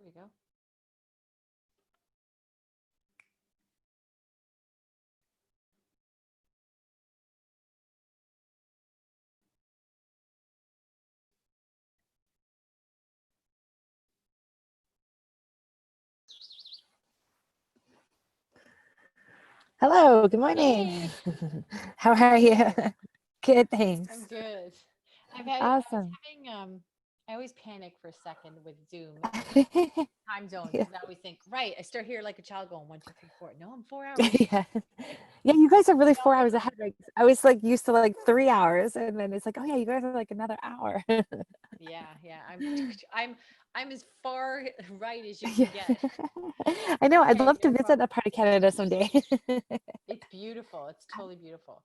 There we go. Hello, good morning. Hey, How how are are you? you? Good, I'm thanks. good. I was Awesome. having I always panic for a second with Zoom and time zones Yeah. because I always think, right, I start here like a child going 1, 2, 3, 4. No, I'm 4 hours. Yeah. Yeah, you guys are really We all 4 hours know. ahead. Like I was like used to like 3 hours and then it's like, oh yeah, you guys are like another hour. Yeah, yeah. I'm as far right as you Yeah. can get. I know, I'd Okay, love to no visit problem. that part of Canada someday. It's beautiful. It's totally beautiful.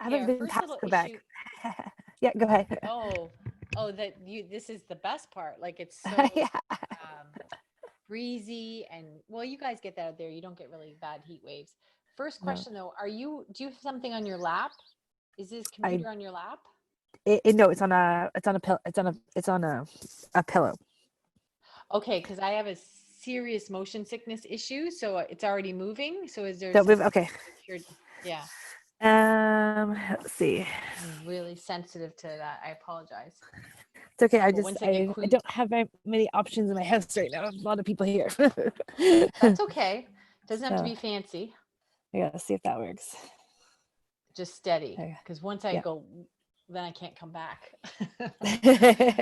I Okay, haven't our been first past little issue. Quebec. Yeah, go ahead. Oh, oh, that you. This is the best part. Like it's so Yeah. um, breezy and well, you guys get that out there. You don't get really bad heat waves. First No, question though, do you have something on your lap? Is this I computer on your lap? no, it's on a pillow. Okay, because I have a serious motion sickness issue, so it's already moving. So is there So we've something okay. with your yeah, Let's see. I'm really sensitive to that. I apologize. It's okay. But once I get I don't have very many options in my house right now. A lot of people here. that's okay. Doesn't have to So be fancy, I gotta see if that works. just steady. Okay. Because once I Yeah. go, then I can't come back.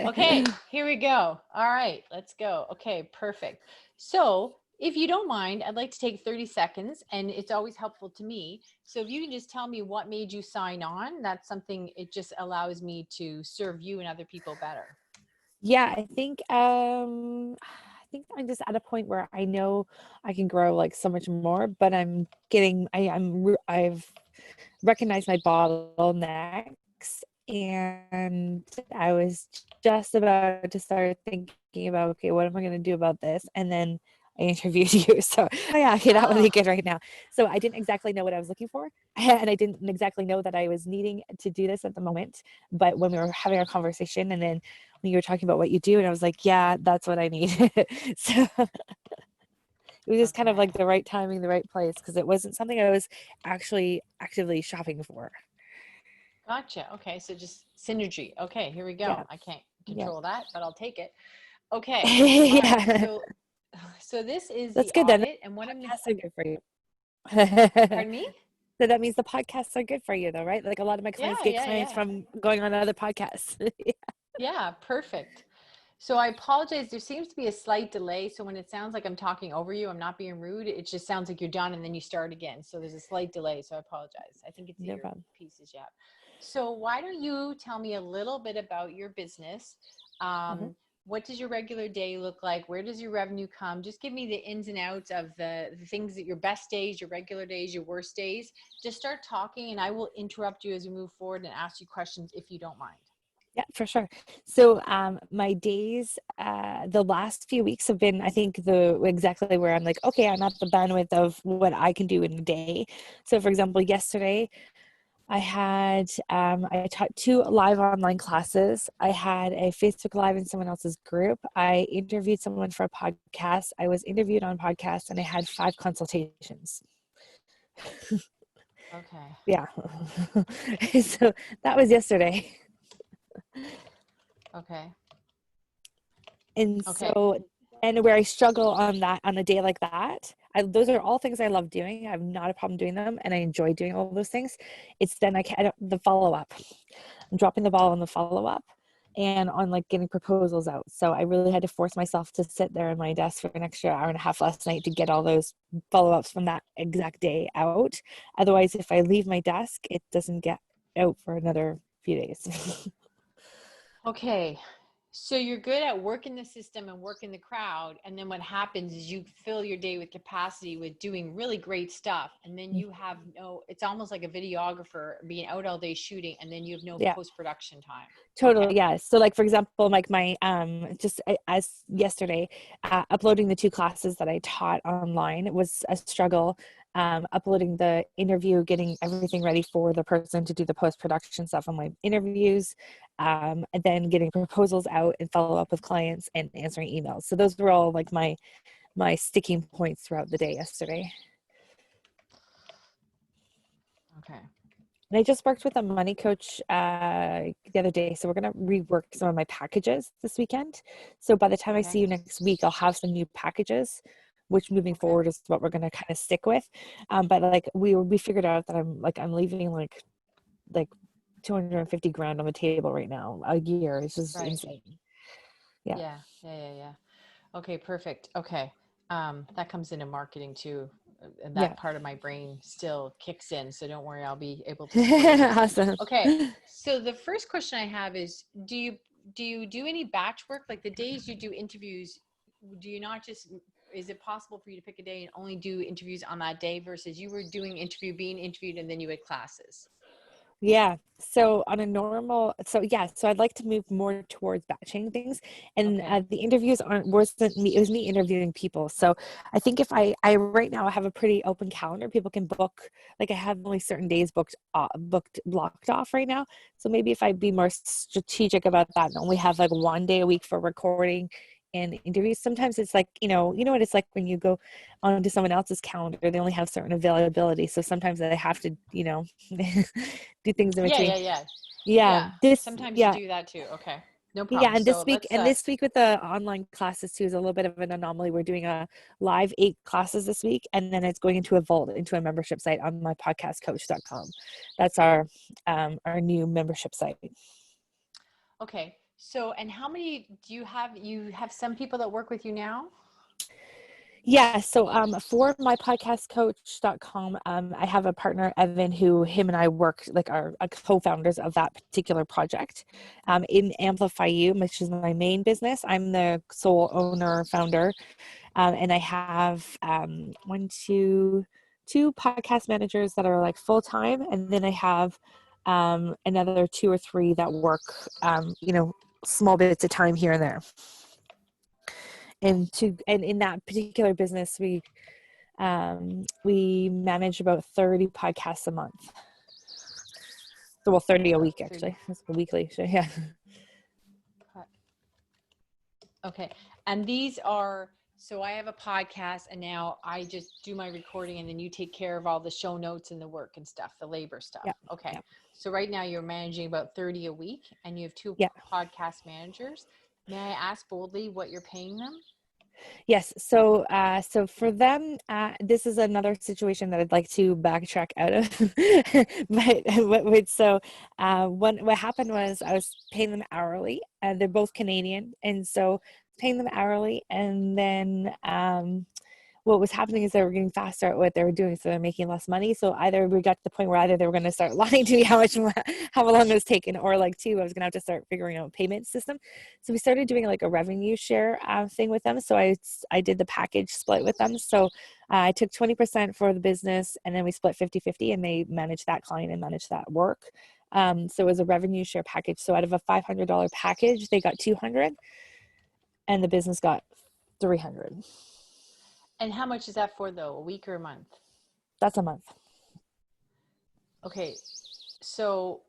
Okay, here we go. All right, let's go. Okay, perfect. So, if you don't mind, I'd like to take 30 seconds, and it's always helpful to me. So, if you can just tell me what made you sign on, that's something, it just allows me to serve you and other people better. Yeah, I think I'm just at a point where I know I can grow like so much more, but I've recognized my bottlenecks and I was just about to start thinking about, okay, what am I going to do about this? And then I interviewed you. So, oh yeah, okay, that would be Oh, good right now. So I didn't exactly know what I was looking for. And I didn't exactly know that I was needing to do this at the moment. But when we were having our conversation and then when you were talking about what you do, and I was like, yeah, that's what I need. So it was just kind of okay. like the right timing, the right place, because it wasn't something I was actually actively shopping for. Gotcha. Okay, so just synergy. Okay, here we Yeah. go. I can't Yeah. control that, but I'll take it. Okay. All right. Yeah. So this is That's the good then. audit, and what I'm. Podcasts are good for you. Pardon me? So that means the podcasts are good for you though, right? Like a lot of my clients Yeah, get yeah, clients yeah. from going on other podcasts. Yeah, perfect. So I apologize. There seems to be a slight delay. So when it sounds like I'm talking over you, I'm not being rude. It just sounds like you're done and then you start again. So there's a slight delay. So I apologize. I think it's No the problem. earpieces you have. So why don't you tell me a little bit about your business? Uh-huh. What does your regular day look like? Where does your revenue come? Just give me the ins and outs of the things that your best days, your regular days, your worst days. Just start talking and I will interrupt you as we move forward and ask you questions if you don't mind. Yeah, for sure. So my days, the last few weeks have been, I think, the exactly where I'm like, okay, I'm at the bandwidth of what I can do in a day. So for example, yesterday I taught two live online classes. I had a Facebook Live in someone else's group. I interviewed someone for a podcast. I was interviewed on podcast and I had 5 consultations. Okay. Yeah. So that was yesterday. Okay. And Okay. so, and where I struggle on that, on a day like that, those are all things I love doing. I have not a problem doing them and I enjoy doing all those things. It's then the follow up. I'm dropping the ball on the follow up and on like getting proposals out. So I really had to force myself to sit there at my desk for an extra hour and a half last night to get all those follow ups from that exact day out. Otherwise, if I leave my desk, it doesn't get out for another few days. Okay. So you're good at working the system and working the crowd. And then what happens is you fill your day with capacity with doing really great stuff. And then you have no, it's almost like a videographer being out all day shooting and then you have no Yeah. post production time. Okay. Totally, yeah. So like for example, like my just as yesterday, uploading the two classes that I taught online was a struggle. Uploading the interview, getting everything ready for the person to do the post production stuff on my interviews, and then getting proposals out and follow up with clients and answering emails. So those were all like my sticking points throughout the day yesterday. Okay. And I just worked with a money coach the other day. So we're going to rework some of my packages this weekend. So by the time I see you next week, I'll have some new packages, which moving forward is what we're going to kind of stick with. But like we figured out that I'm leaving like 250 grand on the table right now a year. It's just insane. Yeah. Okay, perfect. Okay. That comes into marketing too. And that part of my brain still kicks in. So don't worry, I'll be able to support you. Awesome. Okay. So the first question I have is, do you do any batch work? Like the days you do interviews, do you not just, is it possible for you to pick a day and only do interviews on that day versus you were doing being interviewed and then you had classes? Yeah. So on a normal, so I'd like to move more towards batching things, and the interviews wasn't me. It was me interviewing people. So I think if I right now I have a pretty open calendar. People can book. Like I have only certain days blocked off right now. So maybe if I be more strategic about that and only have like one day a week for recording and interviews. Sometimes it's like, you know what it's like when you go onto someone else's calendar, they only have certain availability. So sometimes I have to, do things in between. Yeah. Sometimes you do that too. Okay. No problem. Yeah. And So this week with the online classes too is a little bit of an anomaly. We're doing a live 8 classes this week, and then it's going into a vault, into a membership site on my podcastcoach.com. That's our new membership site. Okay. So, and how many do you have? You have some people that work with you now? Yeah. So for my podcastcoach.com, I have a partner, Evan, who him and I work, like are co-founders of that particular project. In Amplify You, which is my main business, I'm the sole owner, founder. And I have two podcast managers that are like full-time. And then I have another 2 or 3 that work, small bits of time here and there. And in that particular business, we manage about 30 podcasts a month. So, well, 30 a week actually. It's weekly. So yeah. Okay. And these are, so I have a podcast and now I just do my recording and then you take care of all the show notes and the work and stuff, the labor stuff. Yeah. Okay. Yeah. So right now you're managing about 30 a week and you have 2 podcast managers. May I ask boldly what you're paying them? Yes. So for them, this is another situation that I'd like to backtrack out of. What happened was I was paying them hourly, and they're both Canadian, and so paying them hourly, and then what was happening is they were getting faster at what they were doing, so they're making less money. So either we got to the point where either they were going to start lying to me how long it was taking, or like 2, I was going to have to start figuring out a payment system. So we started doing like a revenue share thing with them. So I did the package split with them. So I took 20% for the business, and then we split 50-50, and they managed that client and managed that work. So it was a revenue share package. So out of a $500 package, they got 200, and the business got 300. And how much is that for though? A week or a month? That's a month. Okay. So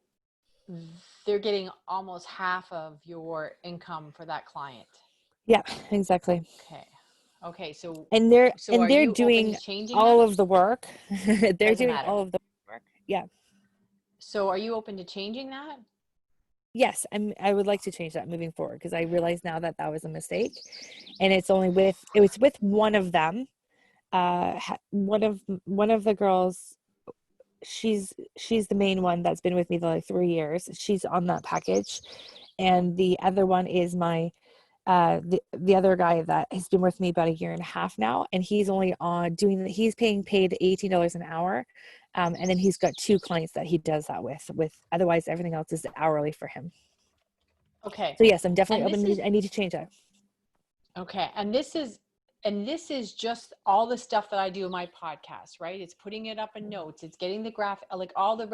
they're getting almost half of your income for that client. Yeah, exactly. Okay. So they're doing all of the work. They're doing all of the work. Yeah. So are you open to changing that? Yes, I would like to change that moving forward, because I realize now that was a mistake, and it was with one of them. One of the girls, she's the main one that's been with me like 3 years. She's on that package, and the other one is my the other guy that has been with me about a year and a half now, and he's only he's paid $18 an hour, and then he's got 2 clients that he does that with otherwise everything else is hourly for him. Okay. So yes, I'm definitely open. I need to change that. Okay. And this is just all the stuff that I do in my podcast, right? It's putting it up in notes. It's getting the graph, like all the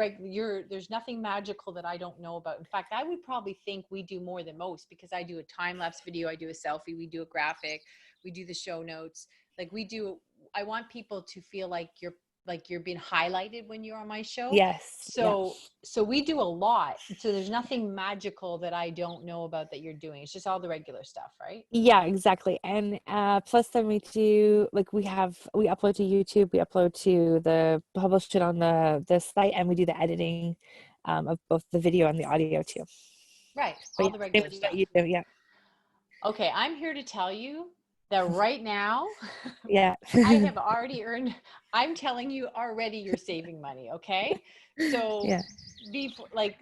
there's nothing magical that I don't know about. In fact, I would probably think we do more than most, because I do a time-lapse video, I do a selfie, we do a graphic, we do the show notes. Like I want people to feel like like you're being highlighted when you're on my show. Yes. Yeah. So we do a lot. So there's nothing magical that I don't know about that you're doing. It's just all the regular stuff, right? Yeah, exactly. And plus then we do like we upload to YouTube, we upload to the publish it on the site, and we do the editing of both the video and the audio too. Right. But All yeah, the same regular thing that stuff. you do, yeah. Okay, I'm here to tell you that right now, Yeah. I have already earned, I'm telling you already you're saving money, okay? So Yeah. before, like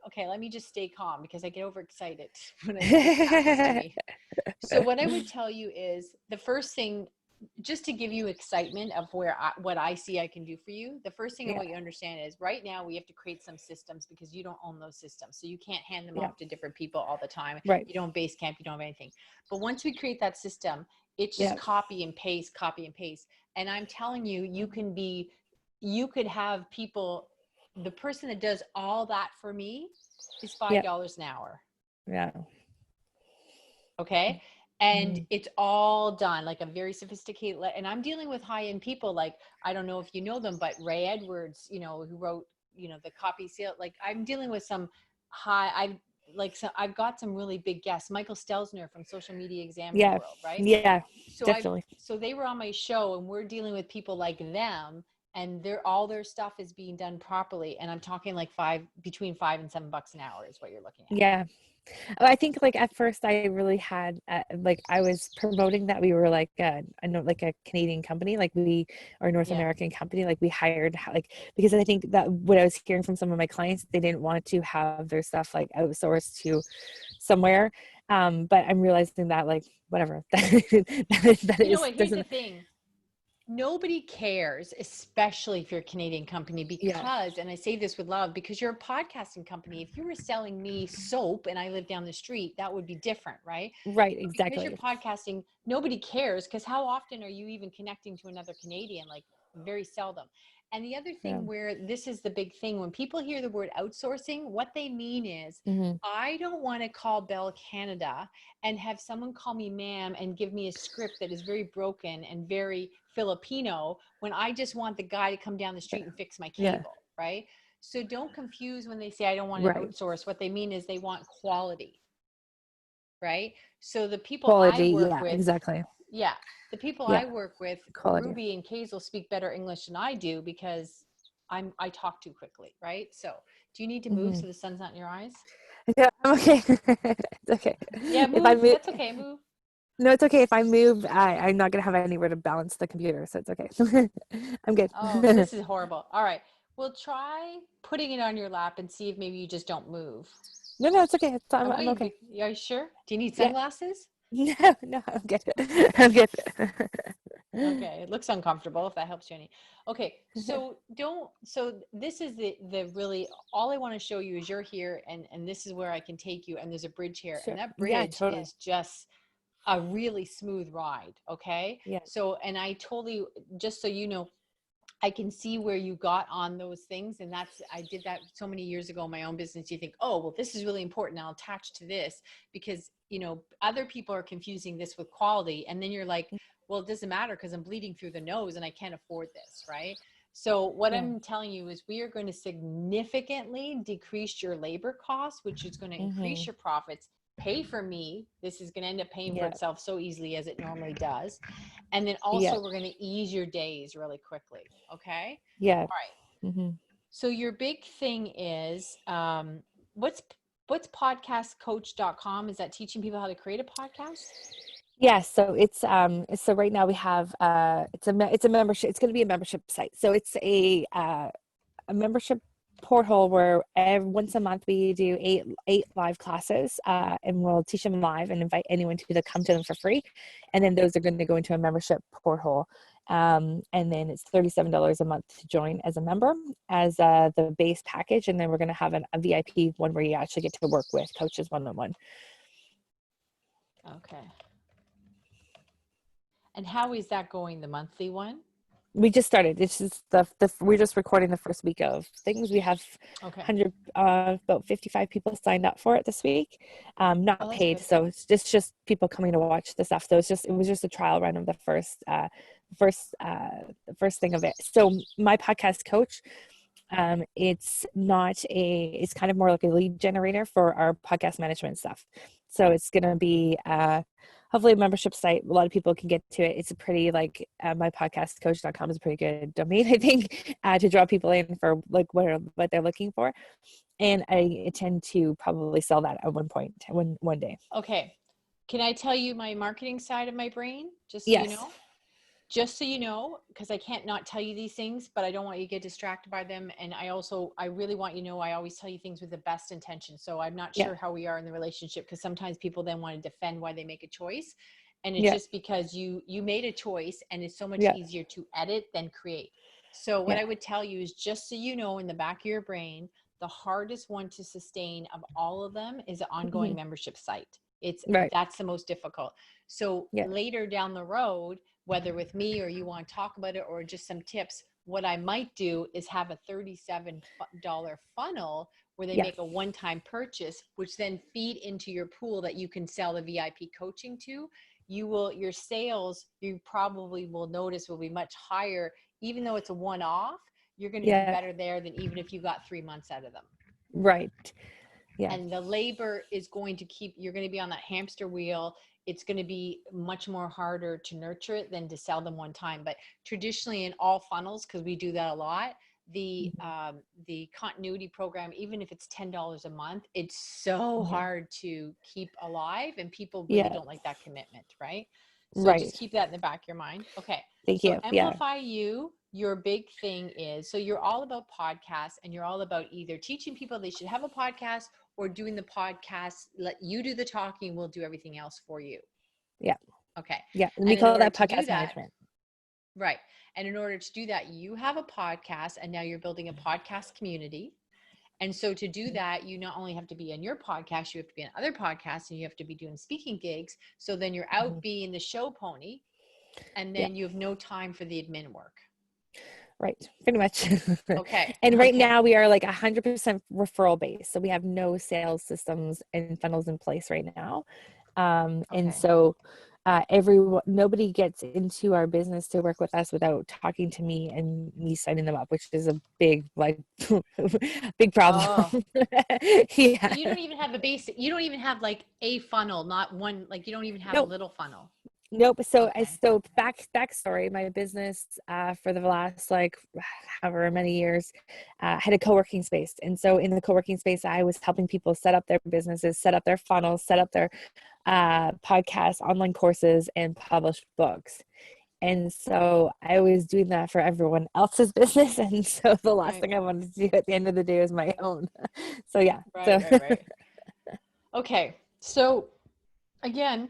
okay, let me just stay calm because I get overexcited when this happens to me. So what I would tell you is the first thing, just to give you excitement of what I see I can do for you. The first thing I Yeah. want you to understand is right now we have to create some systems because you don't own those systems. So you can't hand them Yeah. off to different people all the time. Right. You don't base camp, you don't have anything. But once we create that system, it's just Yeah. copy and paste, copy and paste. And I'm telling you, you could have people, the person that does all that for me is $5 Yeah. an hour. Yeah. Okay. And Mhm. it's all done like a very sophisticated, and I'm dealing with high-end people. Like, I don't know if you know them, but Ray Edwards, who wrote, the copy sale, like I'm dealing with some I've got some really big guests, Michael Stelzner from Social Media Examiner Yeah. World, right? Yeah. So Definitely. so they were on my show and we're dealing with people like them, and all their stuff is being done properly. And I'm talking like between $5 and $7 an hour is what you're looking at. Yeah. I think like at first I really had like I was promoting that we were like I know like a Canadian company, like we or North Yeah. American company, like we hired like because I think that what I was hearing from some of my clients, they didn't want to have their stuff like outsourced to somewhere. But I'm realizing that like whatever that You know is what? Here's the doesn't. thing. Nobody cares, especially if you're a Canadian company, Yeah. because, and I say this with love, because you're a podcasting company. If you were selling me soap and I live down the street, that would be different, right? Right. But because you're Exactly. podcasting, nobody cares, because how often are you even connecting to another Canadian? Like very seldom. And the other Yeah. thing where this is the big thing, when people hear the word outsourcing, what they mean is, Mm-hmm. I don't want to call Bell Canada and have someone call me ma'am and give me a script that is very broken and very Filipino when I just want the guy to come down the street and fix my Yeah. cable, right? So don't confuse when they say I don't want to Right. outsource. What they mean is they want quality, right? So the people I Quality. work Yeah. with, Exactly. yeah, the people Yeah. I work with, Quality. Ruby and Kazel speak better English than I do because I talk too quickly, right? So do you need to move Mm-hmm. so the sun's not in your eyes? Yeah. I'm okay. It's okay. Yeah, If I move. move. That's okay. Move. No, it's okay. If I move, I'm not gonna have anywhere to balance the computer, so it's okay. I'm good. Oh, this is horrible. All right. Well, try putting it on your lap and see if maybe you just don't move. No, it's okay. I want I'm you to okay. be, are you sure? Do you need Yeah. sunglasses? No, I'm good. I'm good. Okay, it looks uncomfortable if that helps you any. Okay, so this is the really, all I want to show you is you're here and this is where I can take you, and there's a bridge here, Sure. and that Yeah, bridge totally. is just a really smooth ride, okay? Yeah. So, and I totally, just so you know, I can see where you got on those things. And I did that so many years ago in my own business. You think, oh, well, this is really important. I'll attach to this because, other people are confusing this with quality. And then you're like, well, it doesn't matter because I'm bleeding through the nose and I can't afford this. Right. So what Yeah. I'm telling you is we are going to significantly decrease your labor costs, which is going to increase Mm-hmm. your profits, pay for me. This is going to end up paying for Yeah. itself so easily as it normally does. And then Yeah. also we're going to ease your days really quickly. Okay. Yeah. All right. Mm-hmm. So your big thing is what's podcastcoach.com? Is that teaching people how to create a podcast? Yeah, so it's so right now we have it's a membership, it's going to be a membership site. So it's a membership portal where once a month we do eight live classes, and we'll teach them live and invite anyone to come to them for free, and then those are going to go into a membership portal, and then it's $37 a month to join as a member as the base package, and then we're going to have a VIP one where you actually get to work with coaches one-on-one. Okay. And how is that going, the monthly one? We just started. It's just we're just recording the first week of things. We have Okay. about 55 people signed up for it this week. Not Oh, that's paid, good. so it's just people coming to watch the stuff. So it was just a trial run of the the first thing of it. So my podcast coach, it's kind of more like a lead generator for our podcast management stuff. So it's going to be hopefully a membership site. A lot of people can get to it. It's a pretty mypodcastcoach.com is a pretty good domain, I think, to draw people in for like what they're looking for. And I intend to probably sell that at one day. Okay. Can I tell you my marketing side of my brain? Just so Yes. you know? Just so you know, because I can't not tell you these things, but I don't want you to get distracted by them. And I really want you to know, I always tell you things with the best intention. So I'm not sure how we are in the relationship, because sometimes people then want to defend why they make a choice. And it's just because you made a choice, and it's so much easier to edit than create. So what I would tell you is, just so you know, in the back of your brain, the hardest one to sustain of all of them is an ongoing membership site. That's the most difficult. So later down the road, whether with me or you want to talk about it or just some tips, what I might do is have a $37 funnel where they make a one-time purchase, which then feed into your pool that you can sell the VIP coaching to. Your sales, you probably will notice, will be much higher. Even though it's a one-off, you're going to do better there than even if you got 3 months out of them. Right. Yeah. And the labor is going to you're going to be on that hamster wheel. It's going to be much more harder to nurture it than to sell them one time. But traditionally in all funnels, because we do that a lot, the continuity program, even if it's $10 a month, it's so hard to keep alive, and people really don't like that commitment, right? So just keep that in the back of your mind. Okay. Thank you. Amplify You, your big thing is, so you're all about podcasts, and you're all about either teaching people they should have a podcast, or doing the podcast, let you do the talking, we'll do everything else for you. Yeah. Okay. Yeah. And we call that podcast management. Right. And in order to do that, you have a podcast, and now you're building a podcast community. And so to do that, you not only have to be on your podcast, you have to be on other podcasts, and you have to be doing speaking gigs. So then you're out being the show pony, and then you have no time for the admin work. Right. Pretty much. Okay. And right now we are like 100% referral based. So we have no sales systems and funnels in place right now. And so nobody gets into our business to work with us without talking to me and me signing them up, which is a big, big problem. So you don't even have you don't even have like a funnel, not one, like you don't even have a little funnel. Nope. So backstory, my business for the last however many years had a co-working space. And so in the co-working space, I was helping people set up their businesses, set up their funnels, set up their podcasts, online courses, and publish books. And so I was doing that for everyone else's business. And so the last thing I wanted to do at the end of the day was my own. So yeah. Right. Okay. So again,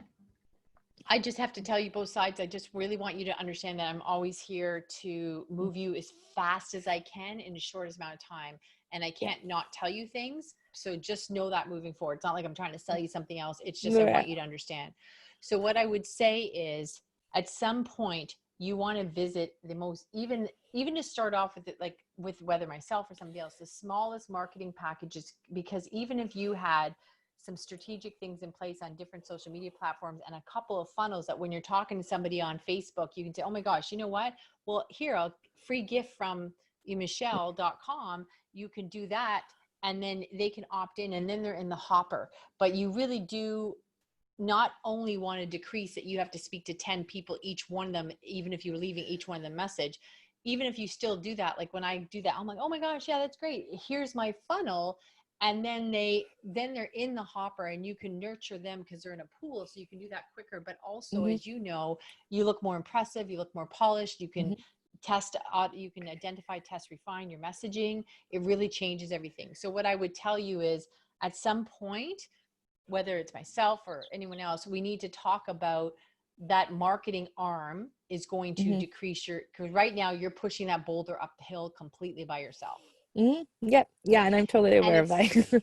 I just have to tell you both sides. I just really want you to understand that I'm always here to move you as fast as I can in the shortest amount of time. And I can't not tell you things. So just know that moving forward. It's not like I'm trying to sell you something else. It's just I want you to understand. So what I would say is, at some point you want to visit the most, even to start off with it, like with whether myself or somebody else, the smallest marketing packages, because even if you had some strategic things in place on different social media platforms and a couple of funnels that when you're talking to somebody on Facebook, you can say, oh my gosh, you know what? Well, here, a free gift from Michelle.com. You can do that. And then they can opt in, and then they're in the hopper. But you really do not only want to decrease that you have to speak to 10 people, each one of them, even if you're leaving each one of them a message, even if you still do that, like when I do that, I'm like, oh my gosh, yeah, that's great. Here's my funnel. And then they're in the hopper, and you can nurture them because they're in a pool. So you can do that quicker. But also, as you know, you look more impressive, you look more polished, you can test out, you can identify, test, refine your messaging. It really changes everything. So what I would tell you is, at some point, whether it's myself or anyone else, we need to talk about that marketing arm is going to decrease because right now you're pushing that boulder uphill completely by yourself. Yep. Yeah. And I'm totally aware of that.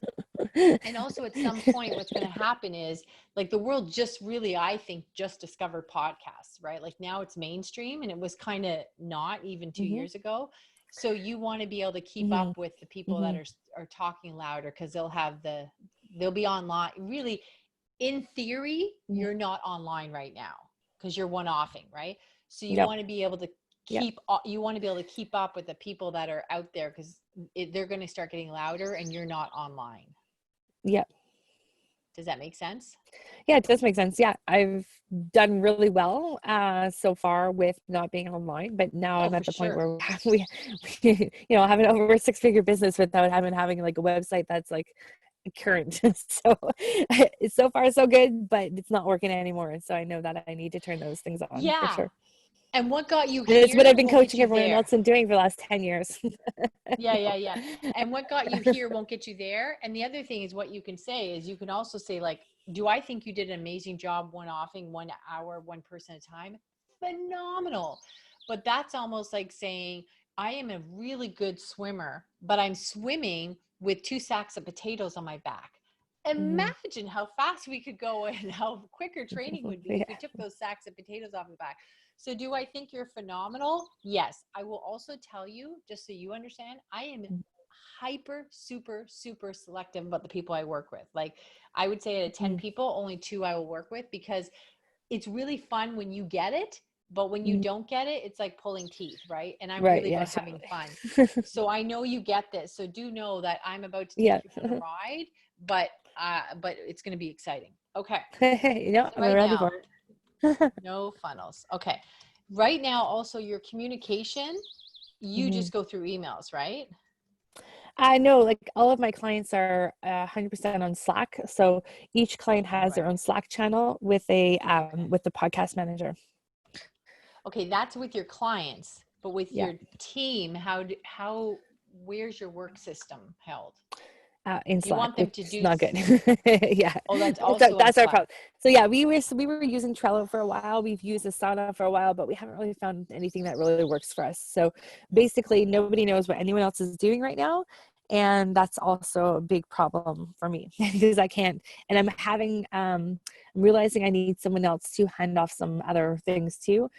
And also at some point, what's going to happen is, like, the world just really, I think, just discovered podcasts, right? Like now it's mainstream, and it was kind of not even 2 years ago. So you want to be able to keep up with the people that are talking louder, because they'll be online. Really, in theory, you're not online right now because you're one-offing, right? So you Yep. want to be able to Yep. you want to be able to keep up with the people that are out there, because they're going to start getting louder and you're not online. Yep. Does that make sense? Yeah, it does make sense. Yeah, I've done really well so far with not being online, but now Oh, I'm for at the point sure. where we have an over 6-figure business without having like a website that's like current. So so far so good, but it's not working anymore. So I know that I need to turn those things on for Yeah. sure. And what got you And it's what I've here been won't get coaching you everyone there. else in doing for the last 10 years. Yeah, yeah, yeah. And what got you here won't get you there. And the other thing is, what you can say is, you can also say, like, do I think you did an amazing job one-offing 1 hour, one person at a time? Phenomenal. But that's almost like saying, I am a really good swimmer, but I'm swimming with 2 sacks of potatoes on my back. Mhm. Imagine how fast we could go and how quicker training would be if we Yeah. took those sacks of potatoes off the back. So do I think you're phenomenal? Yes. I will also tell you, just so you understand, I am hyper, super, super selective about the people I work with. Like, I would say out of 10 Mhm. people, only 2 I will work with, because it's really fun when you get it, but when you Mhm. don't get it, it's like pulling teeth, right? And I'm Right. really Yeah. about having Totally. fun. So I know you get this. So do know that I'm about to Yeah. take you for the ride, but it's going to be exciting. Okay. So I'm right ready now, for it. no funnels. Okay. Right now, also your communication, you Mhm. just go through emails, right? I know, like all of my clients are 100% on Slack. So each client has their Okay. own Slack channel Okay. with the podcast manager. Okay. That's with your clients, but with Yeah, your team, where's your work system held? in You Slack, want them which to is do, not good. Yeah, oh, that's also on that's our Slack. problem. So yeah, we were using Trello for a while. We've used Asana for a while, but we haven't really found anything that really works for us. So basically, nobody knows what anyone else is doing right now. And that's also a big problem for me because I can't, and I'm realizing I need someone else to hand off some other things to,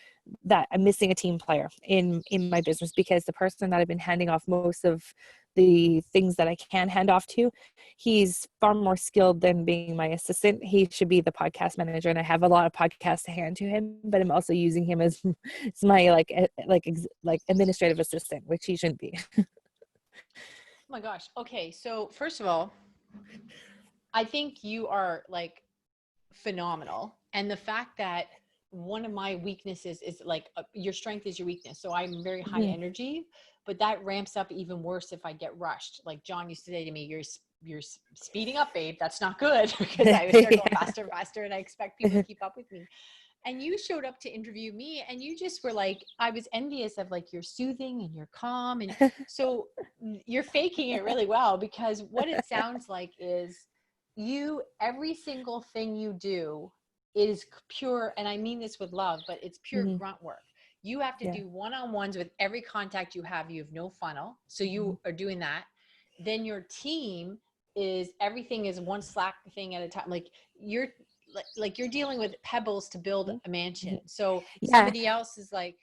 that I'm missing a team player in my business, because the person that I've been handing off most of the things that I can hand off to, he's far more skilled than being my assistant. He should be the podcast manager, and I have a lot of podcasts to hand to him, but I'm also using him as my like administrative assistant, which he shouldn't be. Oh my gosh. Okay. So first of all, I think you are like phenomenal. And the fact that one of my weaknesses is like your strength is your weakness. So I'm very high Mhm. energy, but that ramps up even worse if I get rushed. Like John used to say to me, you're speeding up, babe. That's not good, because I would start going faster and faster, and I expect people to keep up with me. And you showed up to interview me, and you just were like, I was envious of like, you're soothing and you're calm. And so you're faking it really well, because what it sounds like is, every single thing you do is pure. And I mean this with love, but it's pure Mhm. grunt work. You have to Yeah. do one-on-ones with every contact you have. You have no funnel. So Mhm. you are doing that. Then your team is, everything is one Slack thing at a time. Like you're dealing with pebbles to build a mansion. Mhm. So Yeah. somebody else is like,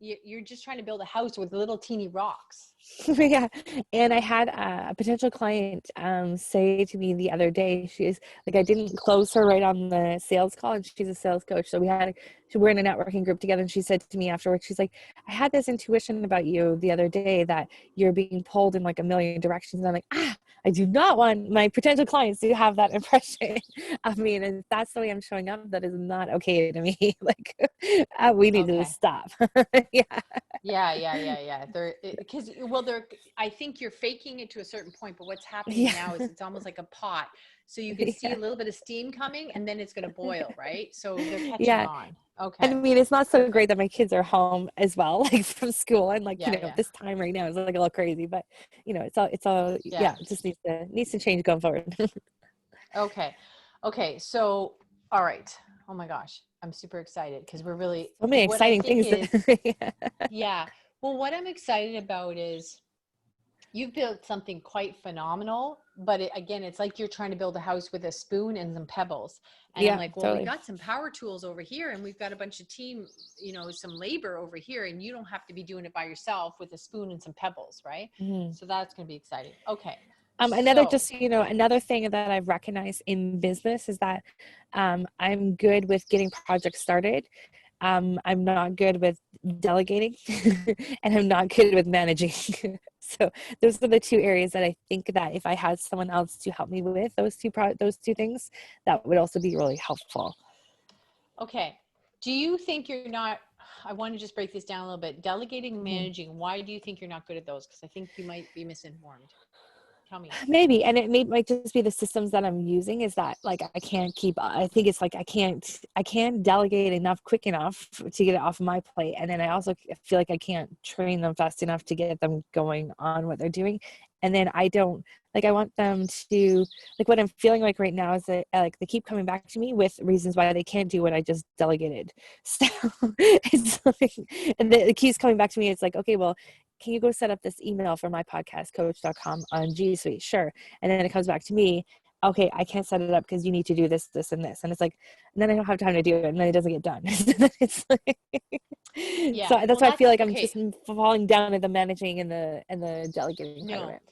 you're just trying to build a house with little teeny rocks. Yeah. And I had a potential client say to me the other day, she's like, I didn't close her right on the sales call, and she's a sales coach. So we're in a networking group together, and she said to me afterwards, she's like, I had this intuition about you the other day that you're being pulled in like a million directions. And I'm like, I do not want my potential clients to have that impression of me. And if that's the way I'm showing up, that is not okay to me. Like, we need to Okay. stop. Yeah. Yeah. I think you're faking it to a certain point, but what's happening Yeah. now is it's almost like a pot. So you can see a Yeah. little bit of steam coming, and then it's going to boil, right? So they're catching Yeah. on. And I Okay. mean, it's not so great Perfect. that my kids are home as well, like from school. And like, Yeah. this time right now is like a little crazy, but Yeah. yeah, it just needs to change going forward. Okay. Okay. So, all right. Oh my gosh. I'm super excited, because So many what I exciting think things. is, Yeah. yeah. Well, what I'm excited about is, you've built something quite phenomenal, but again, it's like you're trying to build a house with a spoon and some pebbles. And I'm Yeah, like, well, we totally. got some power tools over here, and we've got a bunch of team, some labor over here, and you don't have to be doing it by yourself with a spoon and some pebbles, right? Mhm. So that's going to be exciting. Okay. Another, So, just so you know, another thing that I've recognized in business is that I'm good with getting projects started. I'm not good with delegating and I'm not good with managing. So those are the two areas that I think that if I had someone else to help me with those two things, that would also be really helpful. Okay. Do you think you're not, I want to just break this down a little bit. Delegating and Mhm. managing, why do you think you're not good at those? Because I think you might be misinformed. Tell me. Maybe, and might just be the systems that I'm using is that like I can't keep, I think it's like I can't delegate enough quick enough to get it off my plate. And then I also feel like I can't train them fast enough to get them going on what they're doing. And then I don't like, I want them to, like what I'm feeling like right now is that like they keep coming back to me with reasons why they can't do what I just delegated. So it's like, and it keeps coming back to me. It's like, okay, well, can you go set up this email for my podcast, coach.com on G Suite? Sure. And then it comes back to me. Okay, I can't set it up because you need to do this, this, and this. And it's like, and then I don't have time to do it. And then it doesn't get done. It's like, Yeah. so that's Well, why I feel like I'm okay. just falling down at the managing and the delegating part of No. it.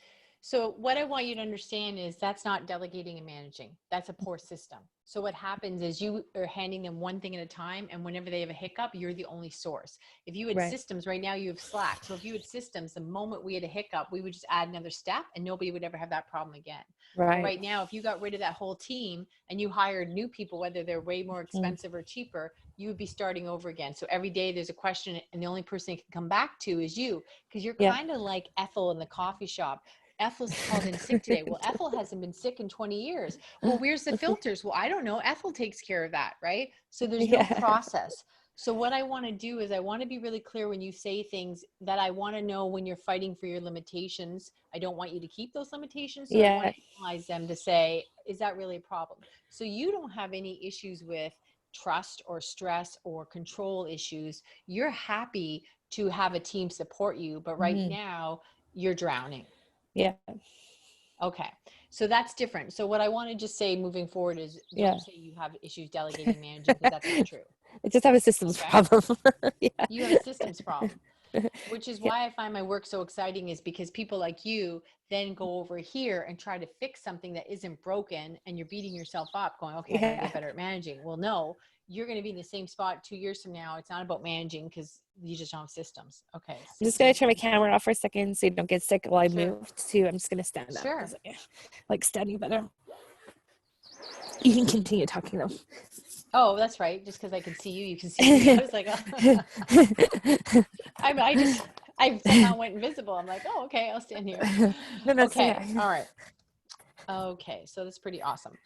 So what I want you to understand is that's not delegating and managing. That's a poor system. So what happens is you are handing them one thing at a time, and whenever they have a hiccup, you're the only source. If you had Right. systems, right now you have Slack. So if you had systems, the moment we had a hiccup, we would just add another step and nobody would ever have that problem again. Well, Right. right now, if you got rid of that whole team and you hired new people, whether they're way more expensive or cheaper, you would be starting over again. So every day there's a question and the only person you can come back to is you, because you're Yeah. kind of like Ethel in the coffee shop. Ethel's called in sick today. Well, Ethel hasn't been sick in 20 years. Well, where's the filters? Well, I don't know. Ethel takes care of that, right? So there's no Yeah. process. So what I want to do is I want to be really clear when you say things that I want to know when you're fighting for your limitations. I don't want you to keep those limitations. So I want Yeah. to analyze them to say, is that really a problem? So you don't have any issues with trust or stress or control issues. You're happy to have a team support you, but right Mhm. now you're drowning. Yeah. Okay. So that's different. So what I want to just say moving forward is Yeah. don't say you have issues delegating managing because that's not true. I just have a systems Okay. problem. Yeah. You have a systems problem, which is Yeah. why I find my work so exciting is because people like you then go over here and try to fix something that isn't broken and you're beating yourself up going, okay, I got to Yeah. get better at managing. Well, no, you're going to be in the same spot 2 years from now. It's not about managing because you just don't have systems. Okay. I'm just gonna turn my Systems. camera off for a second so you don't get sick while I Sure. move to. I'm just gonna stand up Sure. because I like standing better. You can continue talking though. Oh, that's right. Just because I can see you, you can see me. I was like, oh. I somehow went invisible. I'm like, oh, okay, I'll stand here. No, that's Okay, okay. all right. Okay, so that's pretty awesome.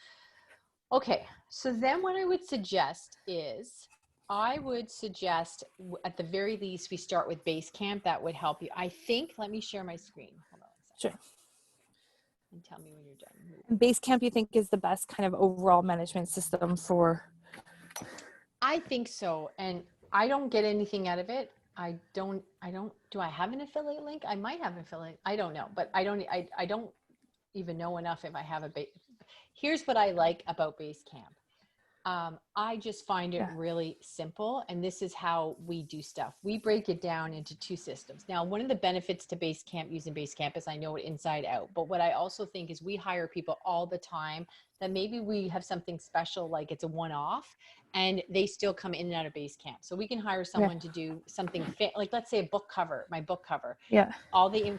Okay, so then what I would suggest is I would suggest at the very least we start with Basecamp. That would help you. I think, let me share my screen. Hold on a second. Sure. And tell me when you're done. Basecamp, you think is the best kind of overall management system for? I think so. And I don't get anything out of it. Do I have an affiliate link? I might have an affiliate. I don't know, but I don't even know enough if I have a base. Here's what I like about Basecamp. I just find it really simple. And this is how we do stuff. We break it down into two systems. Now, one of the benefits to Basecamp using Basecamp is I know it inside out. But what I also think is we hire people all the time that maybe we have something special, like it's a one-off, and they still come in and out of Basecamp. So we can hire someone to do something like let's say a book cover, my book cover. Yeah. All the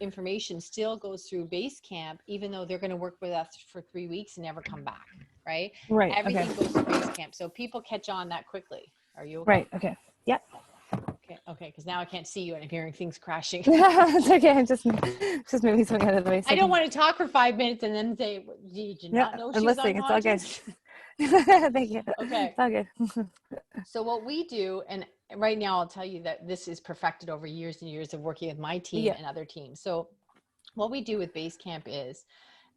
information still goes through Basecamp, even though they're going to work with us for 3 weeks and never come back. Right. Right. Everything Okay. goes to Basecamp. So people catch on that quickly. Are you okay? Right. Okay. Yep. Okay. Okay. Because now I can't see you and I'm hearing things crashing. It's okay. I'm just moving something out of the way. I don't want to talk for 5 minutes and then say, did you not know she was I'm listening. It's all good. unconscious? Thank you. Okay. It's all good. So what we do, and right now I'll tell you that this is perfected over years and years of working with my team and other teams. So what we do with Basecamp is,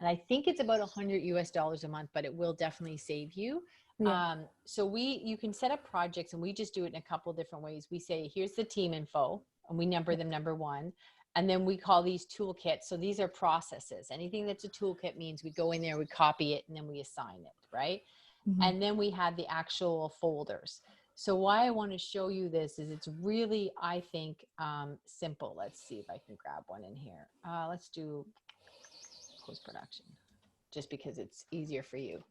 and I think it's about $100 a month, but it will definitely save you. Yeah. So you can set up projects and we just do it in a couple of different ways. We say, here's the team info and we number them number 1. And then we call these toolkits. So these are processes. Anything that's a toolkit means we go in there, we copy it, and then we assign it, right? Mm-hmm. And then we have the actual folders. So why I want to show you this is it's really, I think, simple. Let's see if I can grab one in here. Let's do post-production just because it's easier for you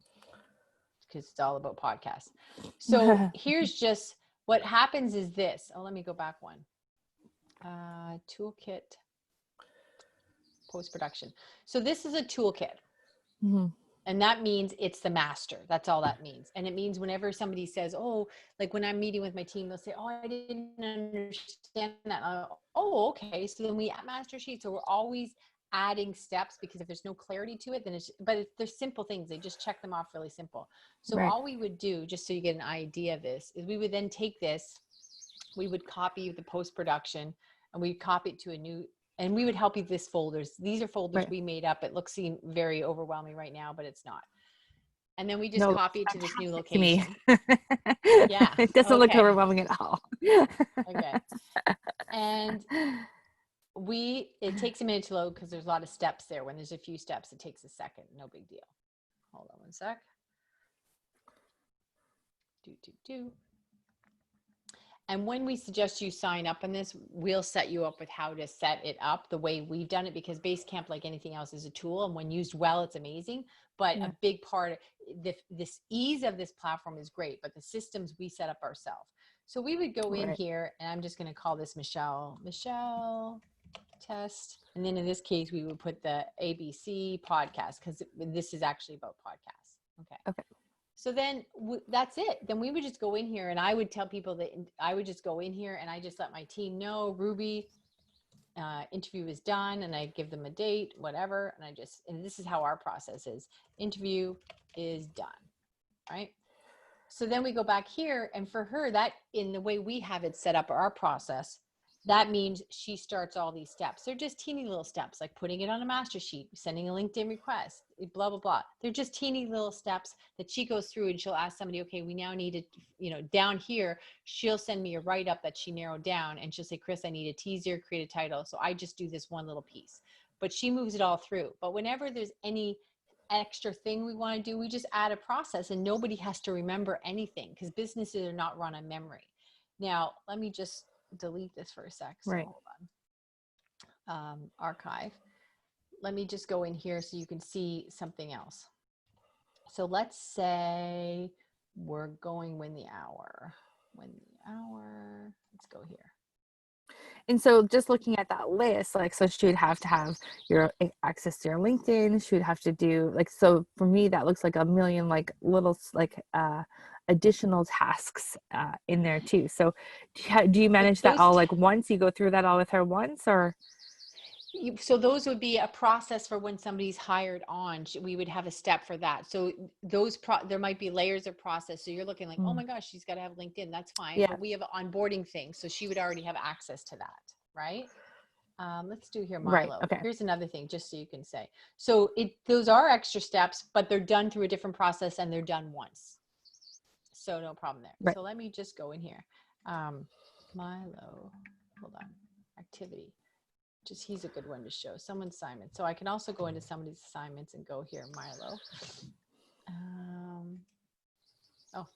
because it's all about podcasts. So here's just what happens is this. Oh, let me go back one. Toolkit, post-production. So this is a toolkit. Mm-hmm. And that means it's the master. That's all that means. And it means whenever somebody says, oh, like when I'm meeting with my team, they'll say, oh, I didn't understand that. Oh, okay. So then we add master sheet. So we're always adding steps, because if there's no clarity to it, then they're simple things. They just check them off really simple. So Right. all we would do, just so you get an idea of this, is we would then take this, we would copy the post-production, and we'd copy it to a new, and we would help you with this folders. These are folders Right. we made up. It looks very overwhelming right now, but it's not. And then we just No, copy it to this new to me. location. Yeah. It doesn't look Okay. overwhelming at all. Okay. And it takes a minute to load because there's a lot of steps there. When there's a few steps, it takes a second. No big deal. Hold on one sec. And when we suggest you sign up on this, we'll set you up with how to set it up the way we've done it, because Basecamp, like anything else, is a tool, and when used well, it's amazing. But Yeah. a big part, this ease of this platform is great, but the systems we set up ourselves. So we would go in Right. here, and I'm just going to call this Michelle test. And then in this case, we would put the ABC podcast, because this is actually about podcasts. Okay. Okay. So then that's it. Then we would just go in here, and I would tell people that I would just go in here, and I just let my team know Ruby interview is done, and I give them a date, whatever. And this is how our process is. Interview is done, right? So then we go back here, and for her, that in the way we have it set up, our process, that means she starts all these steps. They're just teeny little steps, like putting it on a master sheet, sending a LinkedIn request, blah, blah, blah. They're just teeny little steps that she goes through, and she'll ask somebody, okay, we now need to, down here, she'll send me a write-up that she narrowed down, and she'll say, Chris, I need a teaser, create a title. So I just do this one little piece, but she moves it all through. But whenever there's any extra thing we want to do, we just add a process, and nobody has to remember anything, because businesses are not run on memory. Now, let me just delete this for a sec. So Right. hold on. Archive. Let me just go in here so you can see something else. So let's say we're going win the hour. Let's go here. And so just looking at that list, like, so she would have to have your access to your LinkedIn. She would have to do, like, so for me, that looks like a million, like, little, like, additional tasks in there too. So do you manage that all like once? You go through that all with her once, or? So those would be a process for when somebody's hired on. We would have a step for that. So there might be layers of process. So you're looking like, oh my gosh, she's got to have LinkedIn. That's fine. Yeah. But we have onboarding things. So she would already have access to that, right? Let's do here, Milo. Right. Okay. Here's another thing, just so you can say. So those are extra steps, but they're done through a different process, and they're done once. So no problem there. Right. So let me just go in here. Milo, hold on, activity. He's a good one to show someone's assignment. So I can also go into somebody's assignments and go here, Milo. Oh,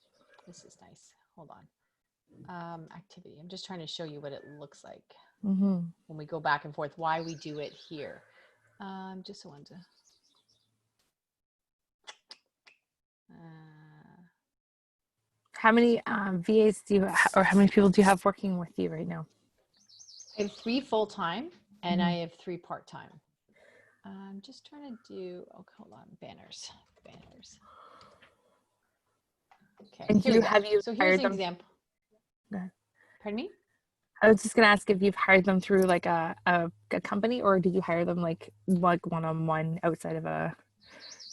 this is nice. Hold on. Activity. I'm just trying to show you what it looks like when we go back and forth, why we do it here. Just wanted to. How many VAs do you have, or how many people do you have working with you right now? I have 3 full-time, and I have 3 part-time. I'm just trying to do, hold on, banners. Okay. And have you so hired here's an them? example. Go ahead. Pardon me? I was just going to ask if you've hired them through like a company, or did you hire them like one-on-one outside of a